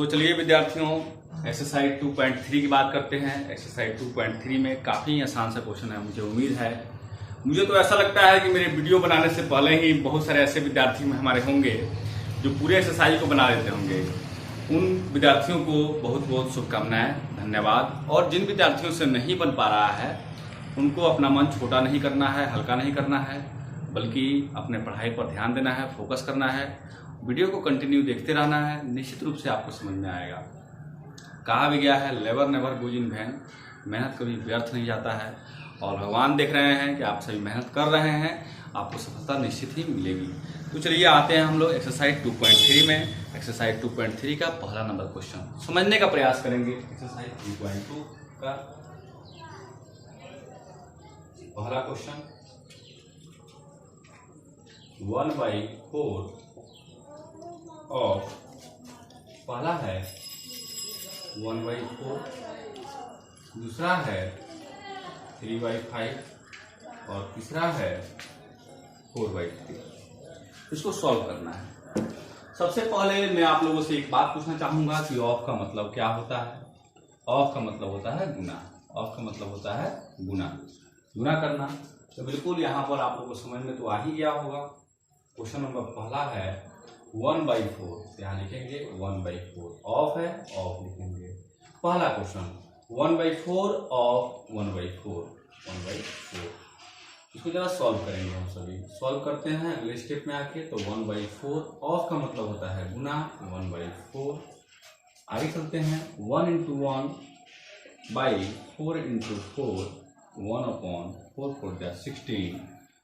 चलिए विद्यार्थियों, एक्सरसाइज 2.3 की बात करते हैं। एक्सरसाइज 2.3 में काफ़ी आसान सा क्वेश्चन है। मुझे उम्मीद है, मुझे तो ऐसा लगता है कि मेरे वीडियो बनाने से पहले ही बहुत सारे ऐसे विद्यार्थी हमारे होंगे जो पूरे एक्सरसाइज को बना लेते होंगे। उन विद्यार्थियों को बहुत बहुत शुभकामनाएं, धन्यवाद। और जिन विद्यार्थियों से नहीं बन पा रहा है उनको अपना मन छोटा नहीं करना है, हल्का नहीं करना है, बल्कि अपने पढ़ाई पर ध्यान देना है, फोकस करना है, वीडियो को कंटिन्यू देखते रहना है। निश्चित रूप से आपको समझ में आएगा। कहा भी गया है, labour never goes in vain, मेहनत कभी व्यर्थ नहीं जाता है। और भगवान देख रहे हैं कि आप सभी मेहनत कर रहे हैं, आपको सफलता निश्चित ही मिलेगी। तो चलिए आते हैं हम लोग एक्सरसाइज 2.3 में। एक्सरसाइज 2.3 का पहला नंबर क्वेश्चन समझने का प्रयास करेंगे। एक्सरसाइज 2.2 का पहला क्वेश्चन 1/4 ऑफ, पहला है 1/4, दूसरा है 3/5 और तीसरा है 4/3। इसको सॉल्व करना है। सबसे पहले मैं आप लोगों से एक बात पूछना चाहूंगा कि ऑफ का मतलब क्या होता है। ऑफ का मतलब होता है गुना। ऑफ का मतलब होता है गुना, गुना करना। तो बिल्कुल यहाँ पर आप लोगों को समझ में तो आ ही गया होगा। क्वेश्चन नंबर पहला है 1/4, यहाँ लिखेंगे 1/4, ऑफ है, ऑफ लिखेंगे। पहला क्वेश्चन 1/4 ऑफ 1/4, 1/4। इसको जरा सॉल्व करेंगे। हम सभी सॉल्व करते हैं अगले स्टेप में आके। तो 1/4 ऑफ का मतलब होता है गुना, 1/4। आगे चलते हैं 1 × 1/4 × 4, 1/4, 4 16,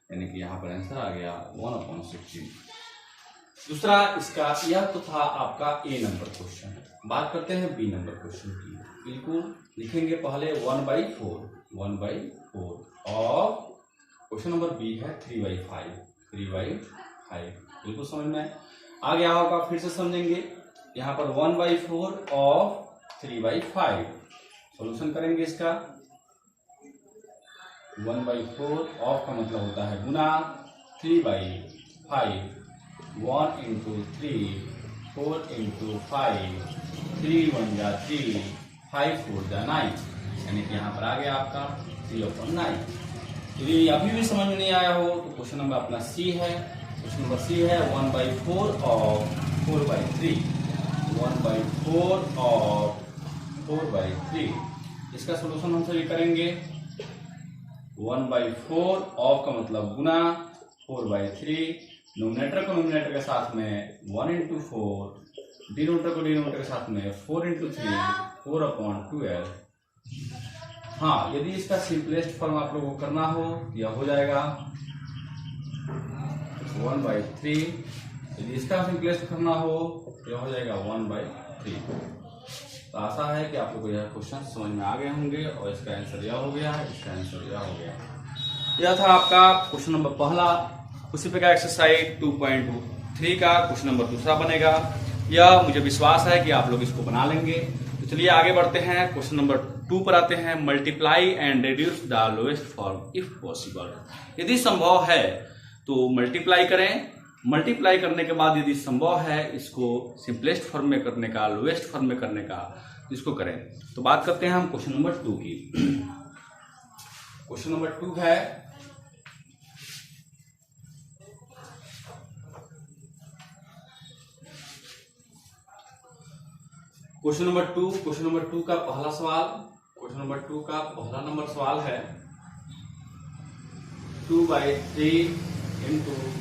यानी कि यहाँ पर आंसर आ गया 1/16। दूसरा इसका, यह तो था आपका ए नंबर क्वेश्चन। बात करते हैं बी नंबर क्वेश्चन की। बिल्कुल लिखेंगे पहले 1/4, 1/4 और क्वेश्चन नंबर बी है 3/5, 3/5। बिल्कुल समझ में आ गया होगा। फिर से समझेंगे। यहाँ पर 1/4 ऑफ 3/5। सॉल्यूशन करेंगे इसका। 1/4 ऑफ का मतलब होता है गुना, 3/5, 1 × 3, 4 × 5, 3 × 1 = 3, 5 × 4 = 9, यानी कि यहाँ पर आ गया आपका 3/9। यदि अभी भी समझ में नहीं आया हो तो क्वेश्चन नंबर अपना सी है। क्वेश्चन नंबर सी है 1/4 ऑफ 4/3, 1/4 ऑफ 4/3। इसका सोल्यूशन हम सभी करेंगे। 1/4 ऑफ का मतलब गुना, 4/3, नोमिनेटर को नोमिनेटर के साथ में 1 × 4, डिनोमिनेटर को डिनोमिनेटर के साथ में 4 × 3, 4/12। हाँ, यदि इसका सिंपलेस्ट फॉर्म आप लोगों को करना हो यह हो जाएगा 1/3। यदि इसका सिंपलेस्ट करना हो तो यह हो जाएगा 1/3। तो आशा है कि आप लोगों को यह क्वेश्चन समझ में आ गए होंगे और इसका आंसर यह हो गया है, इसका आंसर यह हो गया। यह था आपका क्वेश्चन नंबर पहला। उसी प्रकार एक्सरसाइज 2.3 का क्वेश्चन नंबर दूसरा बनेगा। यह मुझे विश्वास है कि आप लोग इसको बना लेंगे। तो चलिए आगे बढ़ते हैं। क्वेश्चन नंबर 2 पर आते हैं। Multiply and reduce the lowest form if possible. यदि संभव है तो मल्टीप्लाई करें। मल्टीप्लाई करने के बाद यदि संभव है इसको सिंपलेस्ट फॉर्म में करने का, लोएस्ट फॉर्म में करने का, इसको करें। तो बात करते हैं हम क्वेश्चन नंबर 2 की। क्वेश्चन नंबर 2 है क्वेश्चन नंबर 2 का पहला सवाल। क्वेश्चन नंबर 2 का पहला नंबर सवाल है 2/3 ×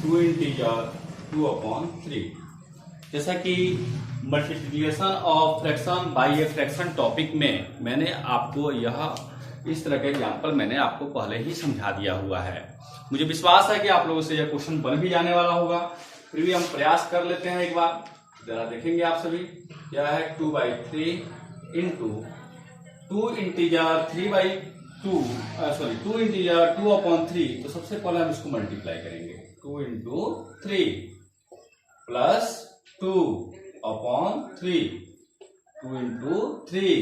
2 इंटीजर 2/3। जैसा कि multiplication of fraction by a fraction topic में मैंने आपको यह इस तरह का एग्जाम्पल मैंने आपको पहले ही समझा दिया हुआ है। मुझे विश्वास है कि आप लोगों से यह क्वेश्चन बन भी जाने वाला होगा। फिर भी हम प्रयास कर लेते हैं एक बार। जरा देखेंगे आप सभी। यह है 2/3 × 2 इंटीजर 2/3। तो सबसे पहले हम इसको मल्टीप्लाई करेंगे। 2 × 3 plus 2/3, 2 × 3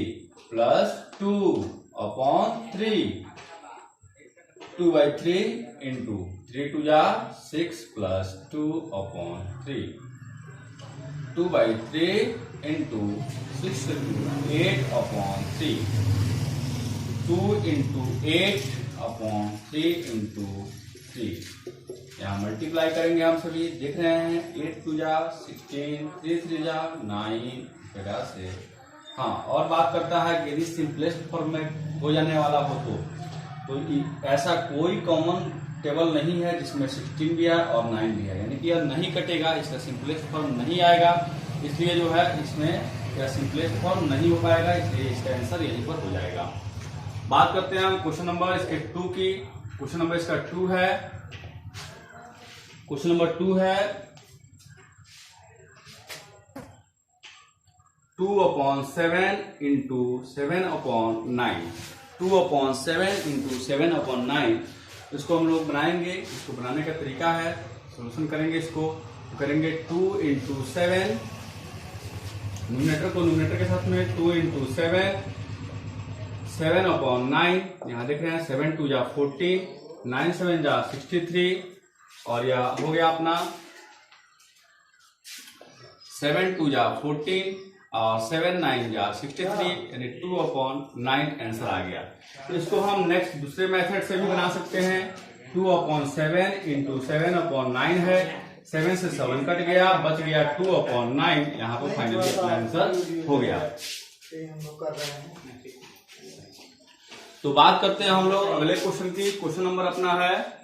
plus 2/3, 2/3 × 3 2 = 6 plus 2/3, 2/3 into 6 into 8 upon 3, 2 into 8 upon 3 into 3। यहाँ मल्टीप्लाई करेंगे हम सभी, देख रहे हैं 8 2 जा 16, 3 3 जा 9 वगैरह से। हाँ, और बात करता है कि यदि सिंपलेस्ट फॉर्म में हो जाने वाला हो तो ऐसा कोई कॉमन टेबल नहीं है जिसमें 16 भी है और 9 भी है, यानी कि यह नहीं कटेगा, इसका सिंपलेस्ट फॉर्म नहीं आएगा, इसलिए जो है इसमें यह सिंपलेस्ट फॉर्म नहीं हो पाएगा, इसलिए इसका आंसर यहीं पर हो जाएगा। बात करते हैं हम क्वेश्चन नंबर इसके 2 की। क्वेश्चन नंबर इसका 2 है। क्वेश्चन नंबर 2 है 2/7 इंटू 7/9। 2/7 इंटू 7/9, इसको हम लोग बनाएंगे। इसको बनाने का तरीका है, सोल्यूशन करेंगे इसको, तो करेंगे 2 इंटू 7, न्यूमरेटर को न्यूमरेटर के साथ में 2 इंटू 7, 7/9। यहाँ देख रहे हैं 7 2 जा 14, 9 7 जा 63, और यह हो गया अपना 7 2 जा 14 और 7 9 जा 63, यानी 2/9 आंसर आ गया। तो इसको हम नेक्स्ट दूसरे मेथड से भी बना सकते हैं। 2/7 इंटू 7/9 है, 7 से 7 कट गया, बच गया 2/9। यहाँ पर फाइनली अपना आंसर हो गया। तो बात करते हैं हम लोग अगले क्वेश्चन की। क्वेश्चन नंबर अपना है,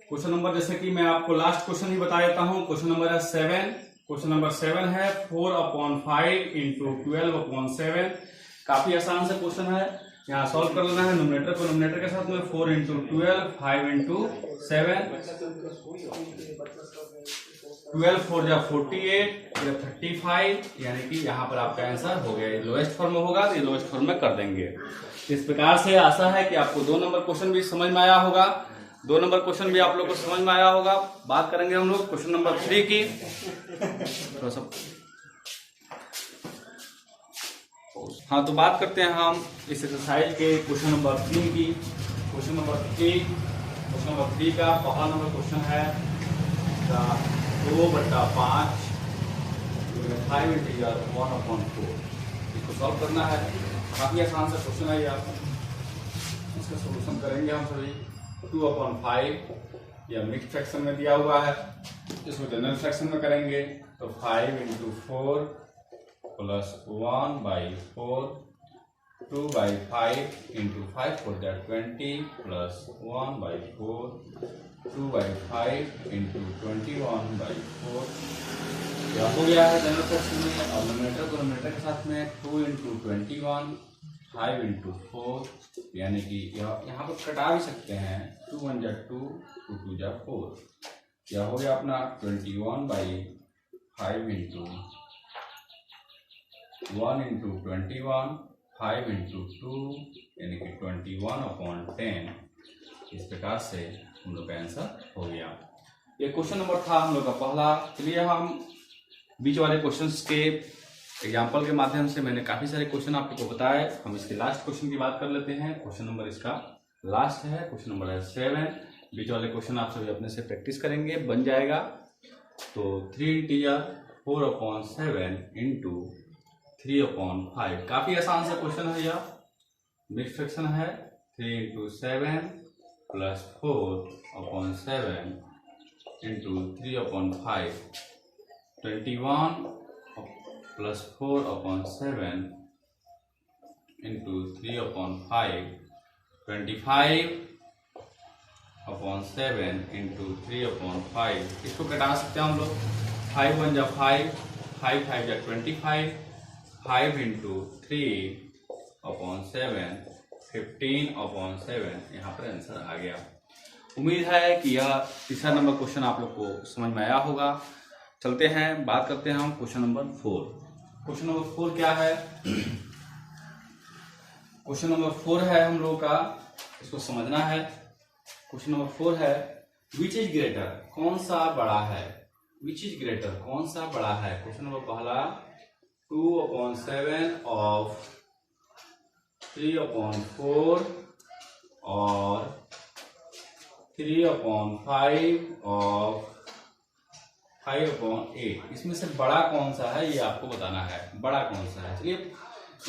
क्वेश्चन नंबर जैसे कि मैं आपको लास्ट क्वेश्चन ही बता देता हूं। क्वेश्चन नंबर है 7। क्वेश्चन नंबर 7 है 4/5 इंटू 12/7। काफी आसान से क्वेश्चन है, यहाँ सॉल्व कर लेना है। न्यूमरेटर को न्यूमरेटर के साथ में 4 इंटू 12, 5 इंटू 7, 12 4 जा 48, 35, यानी कि यहाँ पर आपका आंसर हो गया। लोएस्ट फॉर्म में होगा तो ये लोएस्ट फॉर्म में कर देंगे। इस प्रकार से आशा है कि आपको 2 नंबर क्वेश्चन भी समझ में आया होगा। 2 नंबर क्वेश्चन भी आप लोग को समझ में आया होगा। बात करेंगे हम लोग क्वेश्चन नंबर 3 की। थोड़ा सा हाँ, तो बात करते हैं हम इस एक्सरसाइज के क्वेश्चन नंबर 3 की। क्वेश्चन नंबर 3 का पहला नंबर क्वेश्चन है 2/5 5 इंटीजर 1/4। इसको सॉल्व करना है। काफी आसान सा क्वेश्चन है ये। आप इसका सोल्यूशन करेंगे हम सभी। 2/5 यह मिक्स फ्रैक्शन में दिया हुआ है, इसको जनरल फ्रैक्शन में करेंगे तो 5 इंटू 4 प्लस 1/4, 2/5 इंटू 5 4 जा 20 प्लस 1/4, 2/5 इंटू 21/4। यह हो गया है जनरल फ्रैक्शन में। और न्यूमरेटर को न्यूमरेटर के साथ में 2 इंटू 21, 5 इंटू 4, यानी कि यहाँ पर कटा भी सकते हैं। 2 1 जा 2, 2 2 जा 4। यह हो गया अपना 21/5 इंटू 1 इंटू 21, 5 इंटू 2, यानी कि 21/10। इस प्रकार से हम लोग का आंसर हो गया। ये क्वेश्चन नंबर था हम लोग का पहला। चलिए हम बीच वाले क्वेश्चंस के एग्जाम्पल के माध्यम से मैंने काफी सारे क्वेश्चन आपको बताए। हम इसके लास्ट क्वेश्चन की बात कर लेते हैं। क्वेश्चन नंबर इसका लास्ट है, क्वेश्चन नंबर है 7। बीच वाले क्वेश्चन आप सभी अपने से प्रैक्टिस करेंगे, बन जाएगा। तो 3 इंटीजर 4/7 इंटू 3/5। काफी आसान सा क्वेश्चन है यह, मिक्स फ्रैक्शन है। 3 into 7 plus 4/7 into 3/5, 21 plus 4/7 into 3/5, 25/7 into 3/5। इसको घटा सकते हैं हम लोग। 5 1 जा 5, 5 5 जा 25, 5 इंटू 3/7, 15/7। यहाँ पर आंसर आ गया। उम्मीद है कि यह तीसरा नंबर क्वेश्चन आप लोग को समझ में आया होगा। चलते हैं, बात करते हैं हम क्वेश्चन नंबर 4। क्वेश्चन नंबर 4 क्या है? क्वेश्चन नंबर 4 है हम लोग का, इसको समझना है। क्वेश्चन नंबर 4 है विच इज ग्रेटर, कौन सा बड़ा है? विच इज ग्रेटर, कौन सा बड़ा है? क्वेश्चन नंबर पहला 2/7 ऑफ 3/4 और 3/5 ऑफ 5/8। इसमें से बड़ा कौन सा है ये आपको बताना है, बड़ा कौन सा है। चलिए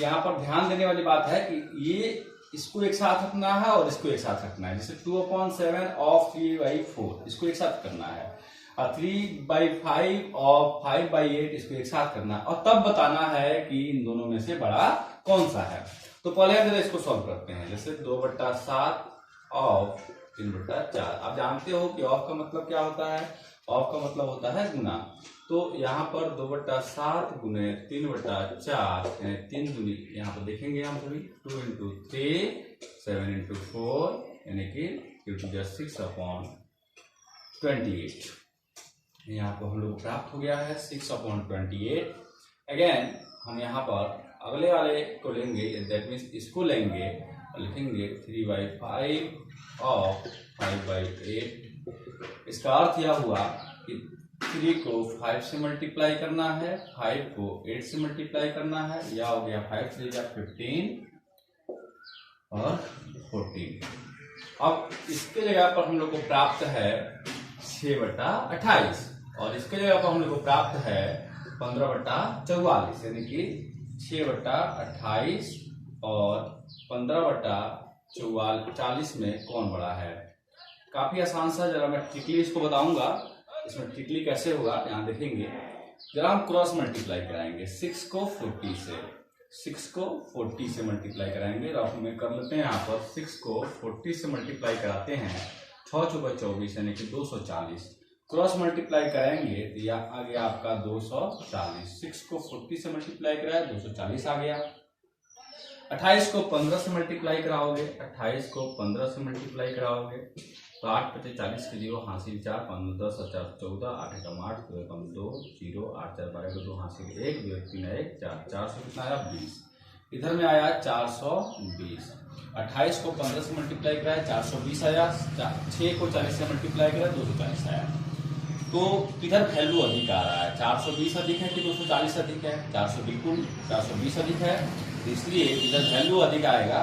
यहाँ पर ध्यान देने वाली बात है कि ये इसको एक साथ रखना है और इसको एक साथ रखना है। जैसे 2/7 ऑफ 3/4 इसको एक साथ करना है, और 3/5 ऑफ 5/8 इसको एक साथ करना है, और तब बताना है कि इन दोनों में से बड़ा कौन सा है। तो पहले हम इसको सॉल्व करते हैं। जैसे 2/7 ऑफ 3/4। आप जानते हो कि ऑफ का मतलब क्या होता है, ऑफ का मतलब होता है गुना। तो यहाँ पर 2/7 गुने 3/4 3 दूनी, यहाँ पर देखेंगे हम सभी 2 × 3 7 × 4 यानी कि 6/28। यहाँ पर हम लोग प्राप्त हो गया है 6/28। अगेन हम यहाँ पर अगले वाले को लेंगे, दैट मीन्स इसको लेंगे और लिखेंगे 3/5 ऑफ 5/8। इसका अर्थ यह हुआ कि 3 को 5 से मल्टीप्लाई करना है, 5 को 8 से मल्टीप्लाई करना है, या हो गया 5 3 जा 15 और 14। अब इसके जगह पर हम लोग को प्राप्त है 6/28 और इसके जगह पर हम लोग को प्राप्त है 15/44, यानी कि 6/28 और 15/44 में कौन बड़ा है। काफी आसान सा, जरा मैं ट्रिकली इसको बताऊंगा। इसमें ट्रिकली कैसे होगा यहाँ देखेंगे। जरा हम क्रॉस मल्टीप्लाई कराएंगे 6 को 40 से, 6 को 40 से मल्टीप्लाई कराएंगे। तो हम कर लेते हैं यहाँ पर 6 को 40 से मल्टीप्लाई कराते हैं, 6 × 24 यानी कि 240। क्रॉस मल्टीप्लाई कराएंगे तो यह आ गया आपका 240। 6 को 40 से मल्टीप्लाई कराया 240 आ गया। 28 को 15 से मल्टीप्लाई कराओगे, 28 को 15 से मल्टीप्लाई कराओगे तो 8 × 40 के 0 हासिल 4 5 10 4 14 8 × 8 2 × 2 0 8 4 12 को 2 हासिल 1 2 3 1 4 400 कितना आया 20। इधर में आया 420। 28 को 15 से मल्टीप्लाई कराया 420 आया। 6 को 40 से मल्टीप्लाई कराया 240 आया। तो इधर वैल्यू अधिक आ रहा है, 420 अधिक है कि 240 अधिक है? 420 अधिक है, इसलिए इधर वैल्यू अधिक आएगा,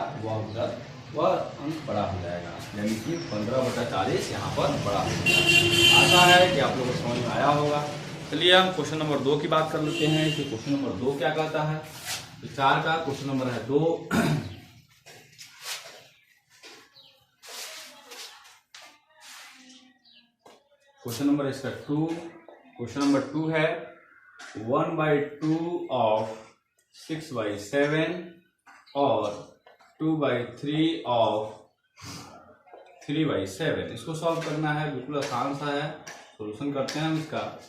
वह अंक बड़ा हो जाएगा, यानी कि 15/40 यहाँ पर बड़ा हो जाएगा। आशा है कि आप लोगों को समझ में आया होगा। चलिए हम क्वेश्चन नंबर 2 की बात कर लेते हैं कि क्वेश्चन नंबर 2 क्या कहता है। तो 4 का क्वेश्चन नंबर है 2। क्वेश्चन नंबर इसका 2। क्वेश्चन नंबर 2 है 1/2 ऑफ 6/7 और 2/3 ऑफ 3/7। इसको सॉल्व करना है, बिल्कुल आसान सा है। सॉल्यूशन करते हैं हम इसका।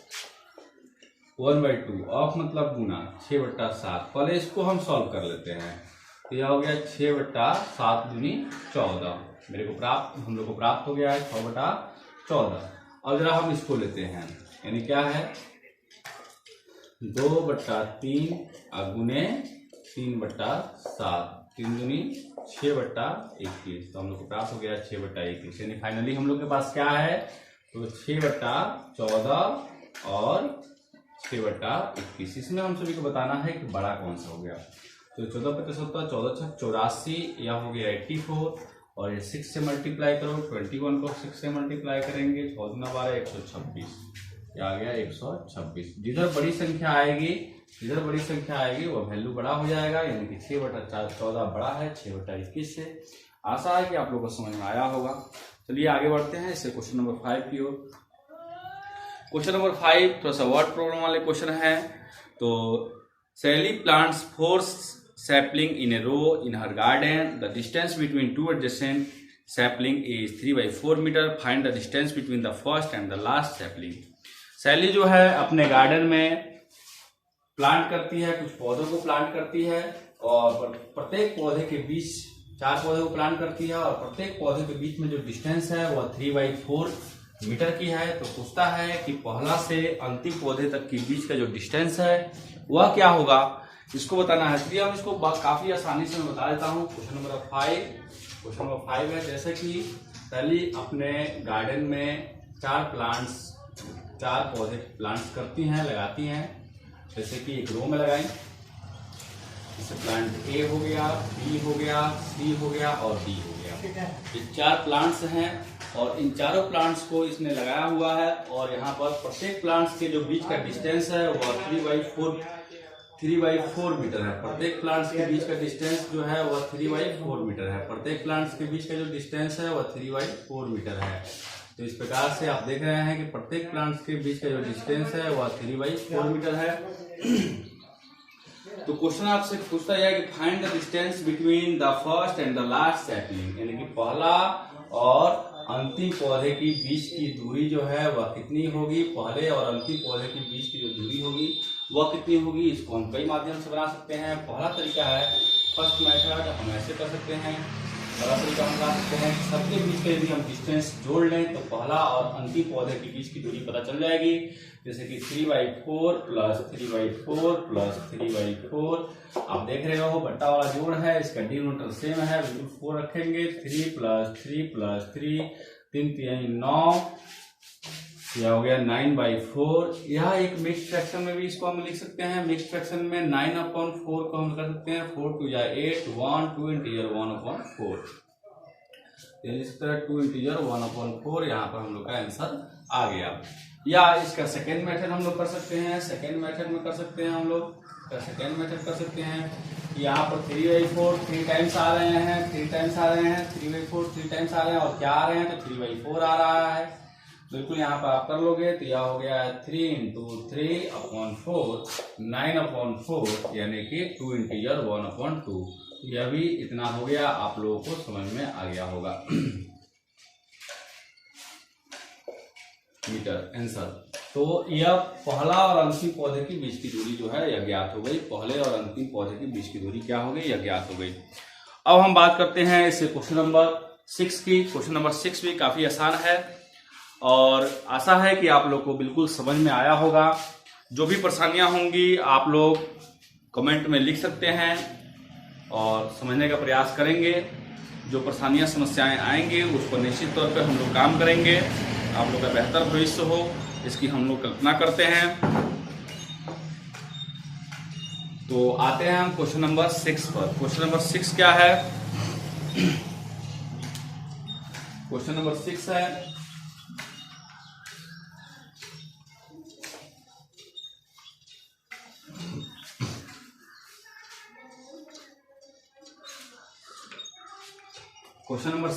1/2 ऑफ मतलब गुना 6/7। पहले इसको हम सॉल्व कर लेते हैं। तो यह हो गया 6/7 दूनी 14। हम लोग को प्राप्त हो गया है 6/14। और जरा हम इसको लेते हैं, यानी क्या है 2/3 गुने 3/7 3 दूनी 6/21। तो हम लोग को प्राप्त हो गया 6/21। यानी फाइनली हम लोग के पास क्या है, तो 6/14 और 6/21। इसमें हम सभी को बताना है कि बड़ा कौन सा हो गया। तो 14/75 14 84, यह हो गया 84। और ये 6 से मल्टीप्लाई करो, 21 को 6 से मल्टीप्लाई करेंगे 6 × 12 126, ये आ गया 126। जिधर बड़ी संख्या आएगी वो वैल्यू बड़ा हो जाएगा, यानी कि 6/14 बड़ा है 6/21 से। आशा है कि आप लोगों को समझ में आया होगा। चलिए आगे बढ़ते हैं इससे क्वेश्चन नंबर 5 की ओर। क्वेश्चन नंबर 5 थोड़ा सा वर्ड प्रॉब्लम वाले क्वेश्चन है। तो सैली plants 4 sapling in a row in her garden. The distance between two adjacent sapling is 3/4 meter. Find the distance between the first and the last sapling. सैली जो है अपने garden में plant करती है, कुछ पौधों को प्लांट करती है, और प्रत्येक पौधे के बीच 4 पौधे को प्लांट करती है, और प्रत्येक पौधे के बीच में जो डिस्टेंस है वह 3/4 मीटर की है। तो पूछता है कि पहला से अंतिम पौधे तक के बीच का जो डिस्टेंस है वह क्या होगा, इसको बताना है। इसलिए हम इसको काफी आसानी से मैं बता देता हूँ। क्वेश्चन नंबर 5 है, जैसे कि पहले अपने गार्डन में 4 पौधे प्लांट्स करती हैं, लगाती हैं। जैसे कि एक रो में लगाई, जैसे प्लांट ए हो गया, बी हो गया, सी हो गया और डी हो गया। ये 4 प्लांट्स हैं और इन चारों प्लांट्स को इसने लगाया हुआ है और यहाँ पर प्रत्येक प्लांट्स के जो बीच का डिस्टेंस है वह 3x4 मीटर है। प्रत्येक प्लांट्स के बीच का डिस्टेंस जो है वह 3x4 मीटर है। प्रत्येक प्लांट्स के बीच का जो डिस्टेंस है वह 3x4 मीटर है। तो इस प्रकार से आप देख रहे हैं कि प्रत्येक प्लांट्स के बीच का जो डिस्टेंस है वह 3x4 मीटर है। तो क्वेश्चन आपसे पूछता है कि find the distance between the first and the last sapling, यानी कि पहला और अंतिम पौधे की बीच की दूरी जो है वह कितनी होगी। पहले और अंतिम पौधे के बीच की जो दूरी होगी वह कितनी होगी। इसको हम कई माध्यम से बना सकते हैं। पहला तरीका है फर्स्ट मेथड, हम ऐसे कर सकते हैं। पहला तरीका हम बना सकते हैं सबके बीच का यदि हम डिस्टेंस जोड़ लें तो पहला और अंतिम पौधे के बीच की दूरी पता चल जाएगी। जैसे कि 3x4 plus 3x4 plus 3x4। आप देख रहे हो बट्टा वाला जोड़ है, इसका डिनोमिनेटर सेम है, बिल्कुल 4 रखेंगे। 3 प्लस 3 प्लस 3, 3 3 9, यह हो गया 9/4। यह एक मिक्स फ्रैक्शन में भी इसको हम लिख सकते हैं। मिक्स फ्रैक्शन में 9/4 को हम कर सकते हैं 4 2 8, 1 2 इंटीजर 1/4। इस तरह 2 इंटीजर 1/4 यहाँ पर हम लोग का आंसर आ गया। या इसका सेकेंड मेथड हम लोग कर सकते हैं। सेकेंड मेथड में कर सकते हैं हम लोग सेकेंड मेथड कर सकते हैं। यहाँ पर 3/4 3 टाइम्स आ रहे हैं, 3 टाइम्स आ रहे हैं, 3/4 3 टाइम्स आ रहे हैं और क्या आ रहे हैं तो 3/4 आ रहा है। बिल्कुल यहाँ पर आप कर लोगे तो यह हो गया 3 × 3/4 9/4, यानी कि 2 इंटीजर 1/2। यह भी इतना हो गया, आप लोगों को समझ में आ गया होगा। Metre answer. तो यह पहला और अंतिम पौधे के बीच की दूरी जो है यह ज्ञात हो गई। पहले और अंतिम पौधे के बीच की दूरी क्या हो गई, यह ज्ञात हो गई। अब हम बात करते हैं इससे क्वेश्चन नंबर 6 की। क्वेश्चन नंबर 6 भी काफी आसान है और आशा है कि आप लोग को बिल्कुल समझ में आया होगा। जो भी परेशानियां होंगी आप लोग कमेंट में लिख सकते हैं और समझने का प्रयास करेंगे। जो परेशानियां समस्याएं आएंगे उस पर निश्चित तौर पर हम लोग काम करेंगे। आप लोग का बेहतर भविष्य हो इसकी हम लोग कल्पना करते हैं। तो आते हैं हम क्वेश्चन नंबर 6 पर। क्वेश्चन नंबर 6 क्या है? क्वेश्चन नंबर 6 है क्वेश्चन नंबर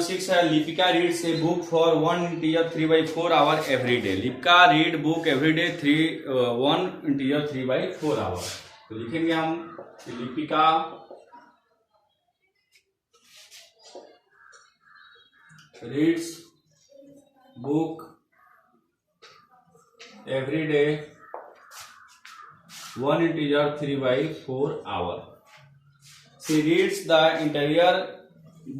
6 है Lipika reads a book for 1 integer 3/4 hour every day. Lipika read book every day 1 integer 3/4 hour. तो लिखेंगे हम Lipika reads book every day 1 integer 3/4 hour. She reads the entire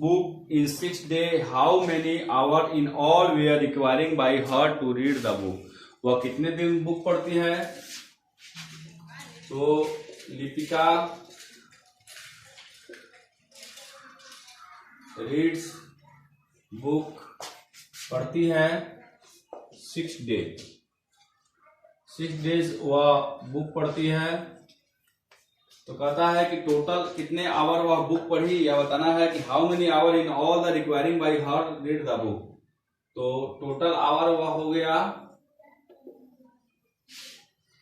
book in 6 days. How many hours in all were requiring by her to read the book? वह कितने दिन book पढ़ती है? तो Lipika reads book पढ़ती है 6 डेज। 6 डेज वह book पढ़ती है। तो कहता है कि टोटल कितने आवर वह बुक पढ़ी, या बताना है कि how many hour in all the requiring by her read the book. तो टोटल आवर वह हो गया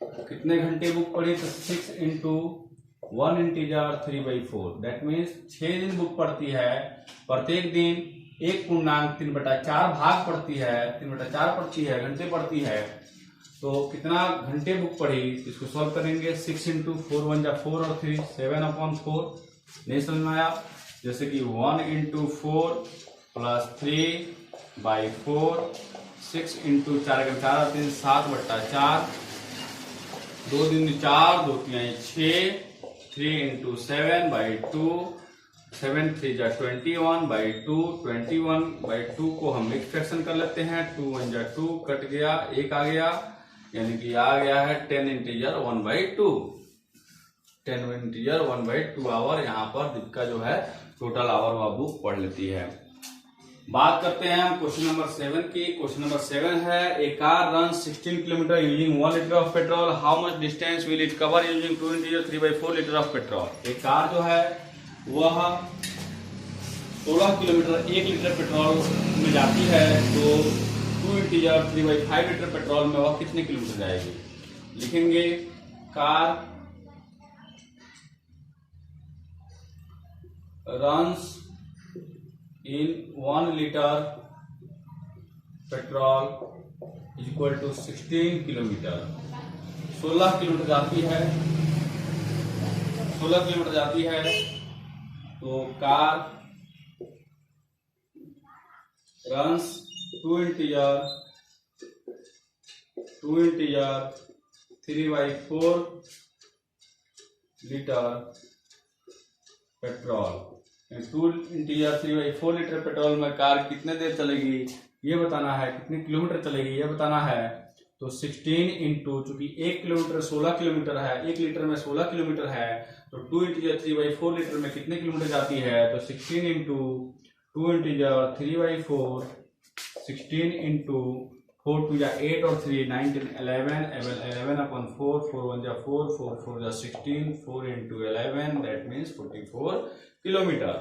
कितने घंटे बुक पढ़ी, तो 6 × 1 इंटीजर 3/4 दैट मीन्स 6 दिन बुक पढ़ती है। प्रत्येक दिन 1/4 भाग पढ़ती है, 3/4 पढ़ती है, घंटे पढ़ती है। तो कितना घंटे बुक पढ़ी इसको सॉल्व करेंगे। 6 × 4 1 = 4 और 3 7/4। नहीं समझ में आया? जैसे कि 1 × 4 प्लस 3/4, 6 × 4 × 4 3 7/4, 2 दूनी 4, 2 3 6, 3 × 7/2, 7 3 = 21/2, 21/2 को हम मिक्स फ्रैक्शन कर लेते हैं। 2 1 = 2, कट गया, 1 आ गया, यानी कि आ गया है 10 इंटीजर 1/2। 10 इंटीजर 1/2 आवर यहाँ पर दिक्कत जो है टोटल आवर वह बुक पढ़ लेती है। बात करते हैं हम क्वेश्चन नंबर 7 की। क्वेश्चन नंबर 7 है, a car run 16 kilometre using 1 litre of petrol, how much distance will it cover using 2 integer 3/4 litre of petrol. एक कार जो है वह 16 किलोमीटर 1 लीटर पेट्रोल में जाती है, तो 2 इंटीजर 3/5 लीटर पेट्रोल में वह कितने किलोमीटर जाएगी। लिखेंगे car runs in 1 liter petrol is equal to 16 kilometre. 16 kilometre जाती है, 16 किलोमीटर जाती है, तो car runs 2 integer 3/4 litre petrol. 2 integer 3/4 litre petrol में कार कितने देर चलेगी ये बताना है, कितने किलोमीटर चलेगी ये बताना है। तो 16 इंटू, चूंकि 1 किलोमीटर 16 किलोमीटर है, 1 लीटर में 16 किलोमीटर है, तो 2 इंटीजर 3/4 लीटर में कितने किलोमीटर जाती है। तो 16 इंटू 2 इंटीजर 3/4, 16 इंटू 4 2 जा 8 और 3 9 10 11 11 upon 4 4 1 जा 4 4 4 जा 16 4 into 11 दैट मीन्स 44 किलोमीटर।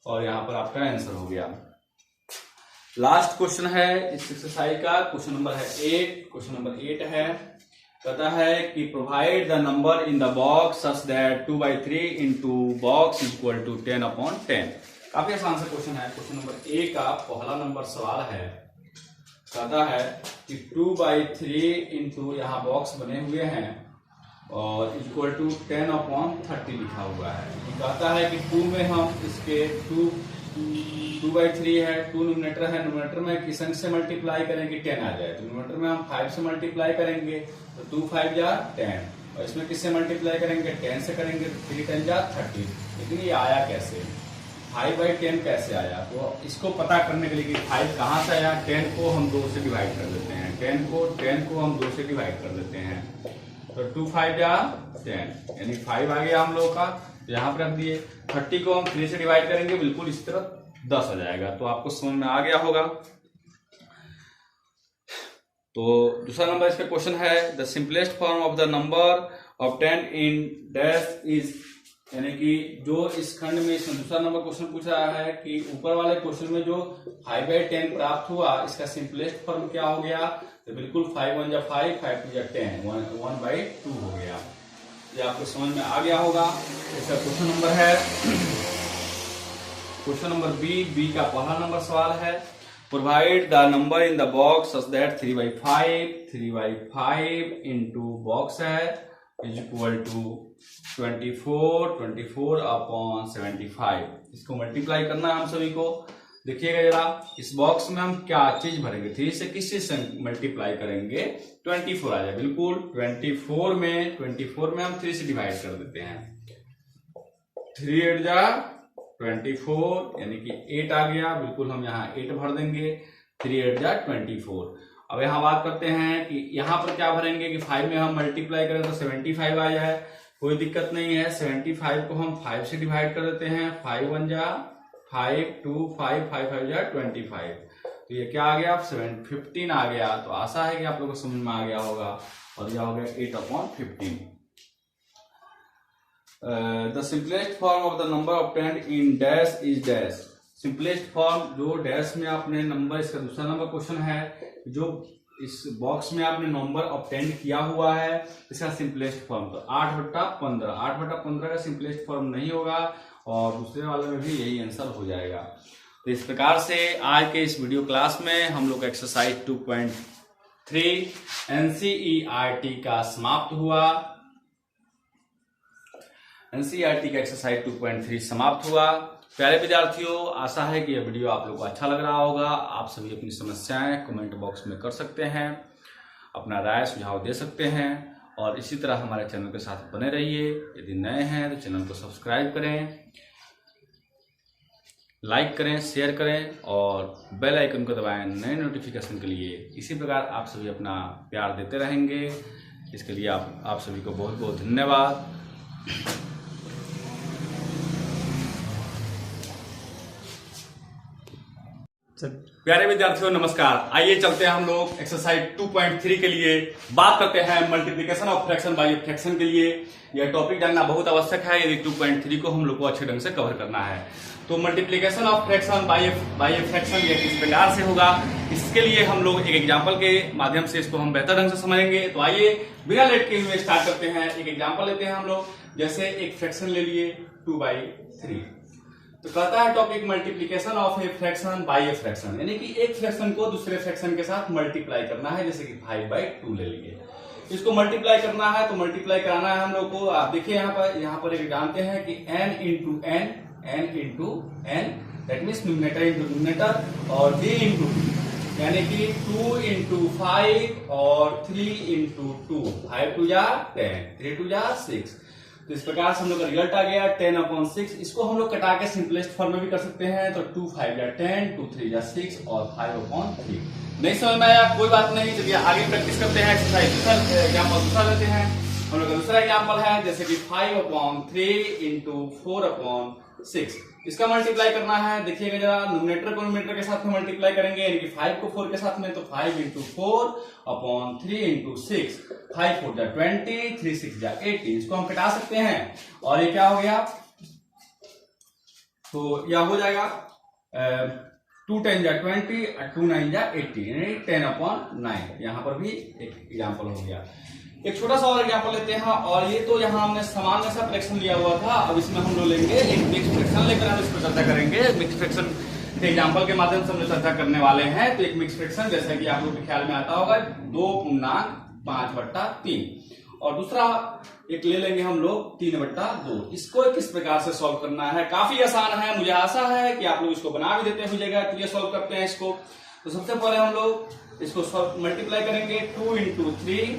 और यहाँ पर आपका आंसर हो गया। लास्ट क्वेश्चन है इस एक्सरसाइज का, क्वेश्चन नंबर है 8। क्वेश्चन नंबर 8 है, कहता है कि provide the number in the box such that 2/3 into box equal to 10/10। काफी आसान सा क्वेश्चन है। क्वेश्चन नंबर ए का पहला नंबर सवाल है, कहता है कि 2/3 इंटू यहाँ बॉक्स बने हुए हैं और इक्वल टू 10/30 लिखा हुआ है। कहता है कि 2 में हम इसके 2/3 है, 2 न्यूमरेटर है, न्यूमरेटर में किस अंक से मल्टीप्लाई करेंगे 10 आ जाए, तो न्यूमरेटर में हम 5 से मल्टीप्लाई करेंगे तो 2 5 जा 10, और इसमें किससे मल्टीप्लाई करेंगे 10 से करेंगे तो 3 10 जा 30। लेकिन ये आया कैसे, 5/10 कैसे आया। तो इसको पता करने के लिए कि 5 कहाँ से आया, 10 को हम 2 से डिवाइड कर देते हैं, 10 को हम 2 से डिवाइड कर देते हैं, तो 2 5 जा 10 यानी 5 आ गया हम लोग का, यहाँ पर रख दिए। 30 को हम 3 से डिवाइड करेंगे, बिल्कुल इस तरह 10 आ जाएगा। तो आपको समझ में आ गया होगा। तो दूसरा नंबर इसका क्वेश्चन है, the simplest form of the number obtained in dash is, यानी कि जो इस खंड में इसमें दूसरा नंबर क्वेश्चन पूछ रहा है कि ऊपर वाले क्वेश्चन में जो 5/10 प्राप्त हुआ, इसका सिंपलेस्ट फॉर्म क्या हो गया, तो बिल्कुल 5 1 जा 5 5 2 जा 10 1/2 हो गया। ये आपको समझ में आ गया होगा। इसका क्वेश्चन नंबर है क्वेश्चन नंबर बी का पहला नंबर सवाल है, provide the number in the box such that 3/5 into box है इज इक्वल टू 24/75। इसको मल्टीप्लाई करना है हम सभी को। देखिएगा जरा, इस बॉक्स में हम क्या चीज भरेंगे, 3 से किस चीज से मल्टीप्लाई करेंगे, 24 आ जाए। बिल्कुल 24 में हम 3 से डिवाइड कर देते हैं, 3 8 जा 24 यानी कि 8 आ गया, बिल्कुल हम यहाँ 8 भर देंगे, 3 8 जा 24। अब यहाँ बात करते हैं कि यहाँ पर क्या भरेंगे कि 5 में हम मल्टीप्लाई करें तो 75 आ जाए, कोई दिक्कत नहीं है। 75 को हम 5 से डिवाइड कर देते हैं, 5 1 जा 5 2 5 5 5 जा 25, तो ये क्या आ गया 15 आ गया। तो आशा है कि आप लोगों को समझ में आ गया होगा। और यह हो गया 8/15। The simplest form of the number obtained in dash is dash. Simplest form जो डैश में आपने नंबर, इसका दूसरा नंबर क्वेश्चन है, जो इस बॉक्स में आपने नंबर ऑब्टेंड किया हुआ है, इसका सिंपलेस्ट फॉर्म तो 8/15। 8/15 का सिंपलेस्ट फॉर्म नहीं होगा, और दूसरे वाले में भी यही आंसर हो जाएगा। तो इस प्रकार से आज के इस वीडियो क्लास में हम लोग एक्सरसाइज 2.3 NCERT का समाप्त हुआ। NCERT का एक्सरसाइज 2.3 समाप्त हुआ। प्यारे विद्यार्थियों, आशा है कि यह वीडियो आप लोगों को अच्छा लग रहा होगा। आप सभी अपनी समस्याएं कमेंट बॉक्स में कर सकते हैं, अपना राय सुझाव दे सकते हैं, और इसी तरह हमारे चैनल के साथ बने रहिए। यदि नए हैं तो चैनल को सब्सक्राइब करें, लाइक करें, शेयर करें और बेल आइकन को दबाएं नए नोटिफिकेशन के लिए। इसी प्रकार आप सभी अपना प्यार देते रहेंगे। इसके लिए आप सभी को बहुत बहुत धन्यवाद। प्यारे विद्यार्थियों नमस्कार। आइए चलते हैं हम लोग एक्सरसाइज 2.3 के लिए बात करते हैं multiplication of fraction by fraction के लिए। यह टॉपिक जानना बहुत आवश्यक है यदि 2.3 को हम लोग को अच्छे ढंग से कवर करना है। तो multiplication of fraction by fraction ये किस प्रकार से होगा, इसके लिए हम लोग एक एग्जाम्पल के माध्यम से इसको हम बेहतर ढंग से समझेंगे। तो आइए बिना लेट के हुए स्टार्ट करते हैं। एक एग्जाम्पल लेते हैं हम लोग, जैसे एक फ्रैक्शन ले लिए 2/3। तो कहता है topic multiplication of a fraction by a fraction, यानी कि एक फ्रैक्शन को दूसरे फ्रैक्शन के साथ मल्टीप्लाई करना है। जैसे कि 5/2 ले लिए, इसको मल्टीप्लाई करना है। तो मल्टीप्लाई कराना है हम लोग को। आप देखिए यहाँ पर एक जानते हैं कि n into n that means numerator into numerator और d इंटू d, यानी कि 2 इंटू 5 और 3 इंटू 2, 5 2 जा 10, 3 2 जा 6। तो इस प्रकार से हम लोग का रिजल्ट आ गया 10/6। इसको हम लोग कटा के सिंपलेस्ट फॉर्म में भी कर सकते हैं। तो 2 5 जा 10, 2 3 जा 6 और 5/3। नहीं समझ में आया कोई बात नहीं, चलिए आगे प्रैक्टिस करते हैं। एक्सरसाइज दूसरा एग्जाम्पल दूसरा लेते हैं हम लोग का। दूसरा एग्जाम्पल है जैसे कि 5/3 इंटू 4/6। इसका मल्टीप्लाई करना है। देखिएगा जरा, न्यूमरेटर को न्यूमरेटर के साथ में मल्टीप्लाई करेंगे, यानी कि 5 को 4 के साथ में। तो 5 इंटू 4/3 इंटू 6, 5 4 जा 20, 3 6 जा 80। इसको हम कटा सकते हैं और ये क्या हो गया, तो यह हो जाएगा 2 10 जा 20 और 2 9 जा 80, यानी 10/9। यहां पर भी एक एग्जाम्पल हो गया। एक छोटा सा और एग्जाम्पल लेते हैं। और ये तो यहाँ हमने सामान्य सा फ्रैक्शन लिया हुआ था। अब इसमें हम लोग लेंगे एक मिक्स फ्रैक्शन, लेकर हम इस पर चर्चा करेंगे। मिक्स फ्रैक्शन के एग्जाम्पल के माध्यम से हम लोग चर्चा करने वाले हैं। तो एक मिक्स फ्रैक्शन जैसा कि आप लोग के ख्याल में आता होगा 2.5/3, और दूसरा एक ले लेंगे हम लोग 3/2। इसको किस प्रकार से सॉल्व करना है, काफी आसान है। मुझे आशा है कि आप लोग इसको बना भी देते हुए। तो ये सॉल्व करते हैं इसको। तो सबसे पहले हम लोग इसको मल्टीप्लाई करेंगे 2 into 3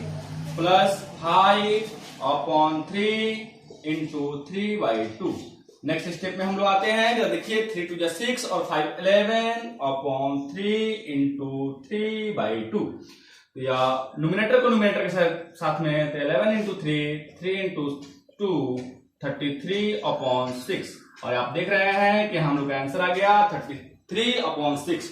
plus 5/3 into 3/2। Next step में हम लोग आते हैं। जब देखिए 3 2 जा 6 और 5 11/3 इंटू 3/2। या न्यूमरेटर को न्यूमरेटर के साथ में, तो 11 इंटू 3 इंटू 2 33/6। और आप देख रहे हैं कि हम लोग का आंसर आ गया 33/6।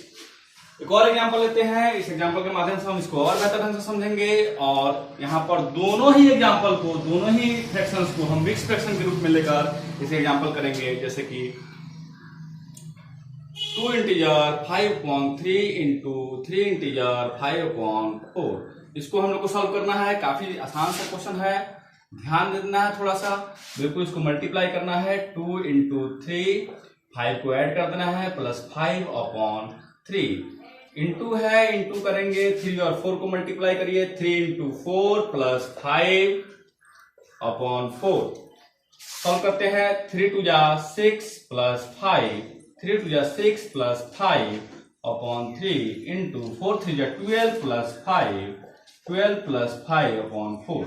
एक और एग्जांपल लेते हैं। इस एग्जांपल के माध्यम से हम इसको और बेहतर ढंग से समझेंगे। और यहाँ पर दोनों ही एग्जांपल को, दोनों ही फ्रैक्शंस को हम मिक्स फ्रैक्शन के रूप में लेकर इसे एग्जांपल करेंगे। जैसे कि 2 इंटीजर 5/3 इंटू 3 इंटीजर 5/4। इसको हम लोग को सॉल्व करना है। काफी आसान सा क्वेश्चन है, ध्यान देना है थोड़ा सा। बिल्कुल इसको मल्टीप्लाई करना है। 2 इंटू 3, 5 को ऐड कर देना है, प्लस 5/3 इंटू है, इंटू करेंगे 3 और 4 को मल्टीप्लाई करिए। 3 इंटू 4 प्लस 5/4। सॉल्व करते हैं। 3 2 जा 6 प्लस 5, 3 2 जा 6 प्लस 5/3 इंटू 4 3 जा 12 प्लस 5, 12 प्लस 5/4।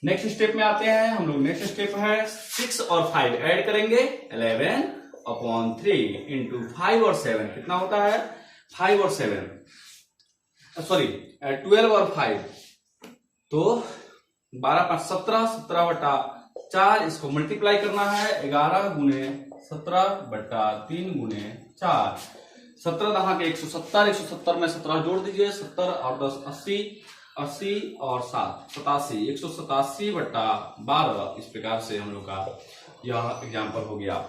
नेक्स्ट स्टेप में आते हैं हम लोग। नेक्स्ट स्टेप है 6 और 5 ऐड करेंगे, 11/3 इंटू 5 और 7 कितना होता है, 5 और 7, सॉरी 12 और 5, तो 12 5 17, 17/4। इसको मल्टीप्लाई करना है 11 गुने 17/3 गुने 4। 17 दहा के 170, 170 में 17 जोड़ दीजिए, 70 और 10 80, 80 और 7 87, 187/12। इस प्रकार से हम लोग का यह एग्जाम्पल हो गया।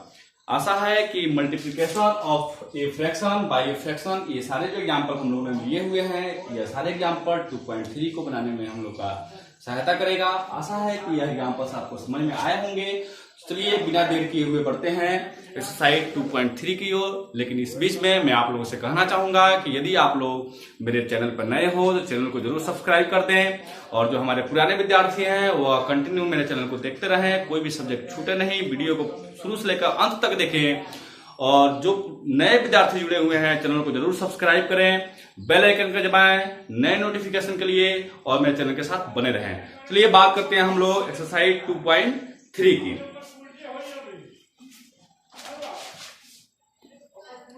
आशा है कि multiplication of a fraction by a fraction, ये सारे जो एग्जाम्पल हम लोगों ने लिए हुए हैं, ये सारे एग्जाम्पल 2.3 को बनाने में हम लोग का सहायता करेगा। आशा है कि यह एग्जाम्पल्स आपको समझ में आए होंगे। चलिए बिना देर किए हुए बढ़ते हैं एक्सरसाइज 2.3 की ओर। लेकिन इस बीच में मैं आप लोगों से कहना चाहूंगा कि यदि आप लोग मेरे चैनल पर नए हो तो चैनल को जरूर सब्सक्राइब कर दें। और जो हमारे पुराने विद्यार्थी हैं वह कंटिन्यू मेरे चैनल को देखते रहें, कोई भी सब्जेक्ट छूटे नहीं। वीडियो को शुरू से लेकर अंत तक देखें। और जो नए विद्यार्थी जुड़े हुए हैं चैनल को जरूर सब्सक्राइब करें, बेल आइकन को दबाएं नए नोटिफिकेशन के लिए, और मेरे चैनल के साथ बने रहें। चलिए बात करते हैं हम लोग एक्सरसाइज 2.3 की।